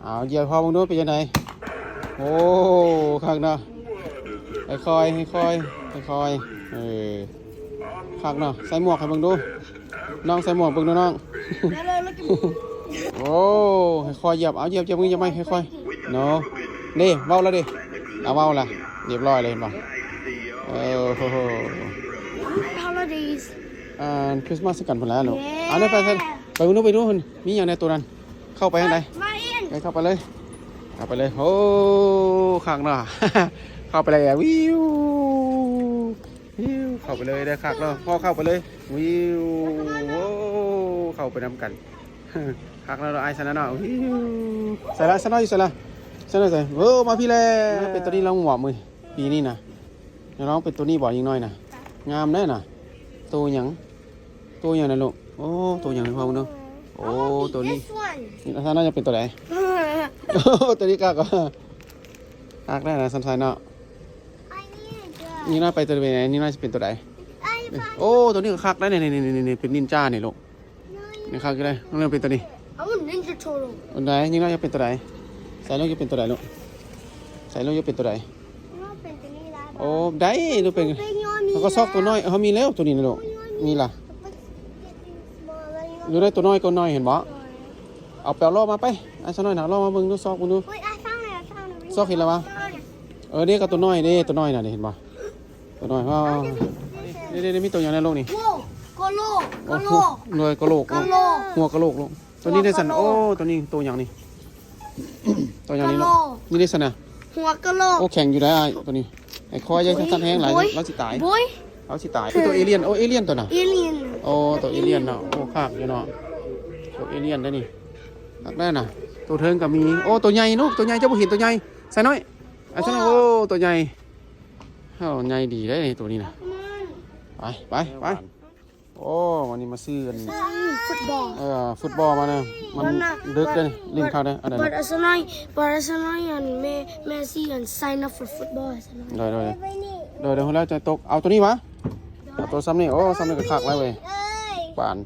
เอาเหยียบพอมึงดูเป็นยังไงโอ้ข้างเนาะค่อยข้างเนาะใส่หมวกให้มึงดูน้องใส่หมวกมึงดูน้องโอ้ค่อยเหยียบเอาเหยียบมึงจะไม่ค่อยเนาะนี่เว้าแล้วดิเอาเว้าละเรียบร้อยเลยเห็นป่ะโอ้โห holidays คริสต์มาสกันหมดแล้วลูกเอาเลยไปดูมีอย่างในตัวนั้นเข้าไปข้างในเข้าไปเลยโอ้ข้างเนาะ เข้าไปเลยวิวเข้าไปเลยได้คักแล้วพ่อเข้าไปเลยวิวโอ้เข้าไปน้ำกันคักแล้วไอ้สนะเนาะวิวใส่ละสนะอยู่ใส่โอ้มาพี่เลยเป็นตัวนี้เราหวบมือปีนี้นะน้องเป็นตัวนี้บ่อยยิ่งน้อยนะงามได้น่ะตัวหยังนะลูกโอ้ตัวหยังพ่อคุณดูโอ้ตัวนี้ท่านน่าจะเป็นตัวไหนโอ้ตัวนี้คักได้นะสันทายเนาะนี่น่าไปตัวไหนนี่น่าจะเป็นตัวไหนโอ้ตัวนี้ก็คักได้นี่เป็นนินจาเนี่ยลูกนี่คักก็ได้ต้องเริ่มเป็นตัวนี้ตัวไหนนี่น่าจะเป็นตัวไหนใส่ลูกจะเป็นตัวไหนลูกใส่ลูกจะเป็นตัวไหนโอ้ได้ลูกเป็นแล้วก็ซอกตัวน้อยเขามีแล้วตัวนี้นะลูกมีล่ะดูได้ตัวน้อยก็น้อยเห็นบ่เอาแปลล่อมาไปไอ้ซะน้อยนะล่อมาเบิ่งดูซอกมึงดูซอกเห็นแล้ววะนี่ก็ตัวน้อยนี่ตัวน้อยน่ะเห็นบ่ตัวน้อยว่านี่มีตัวอย่างในโลกนี่กะโหลก เลยกะโหลกหัวกะโหลกลูกตัวนี้ได้สันโอ้ตัวนี้ตัวอย่างนี้ตัวอย่างนี้ลูกนี่ได้สันนะหัวกะโหลกโอ้แข็งอยู่ได้ตัวนี้ไอ้คอยยังสั้นแห้งหลายเราสิตายคือตัวเอเลี่ยนโอ้เอเลี่ยนตัวน่ะโอ้ตัวเอเลี่ยนเนาะโอ้คากอยู่เนาะตัวเอเลี่ยนได้นี่คากได้น่ะตัวเทิงกับมีโอ้ตัวใหญ่ลูกตัวใหญ่เจ้าบุหินตัวใหญ่ใส่น้อยไอ้ฉันโอ้ตัวใหญ่ใหญ่ดีได้ตัวนี้นะไปโอ้วันนี้มาซื้อกันฟุตบอลฟุตบอลมาเนี่ยมันดึกเลยลิงเข้าได้อะไรนะbut as a lion Messi and sign up for football เดี๋ยวแล้วจะตกเอาตัวนี้วะเอาตัวซ้ำนี่โอ้ซ้ำนี่ก็คักแล้วเว้ยป่าน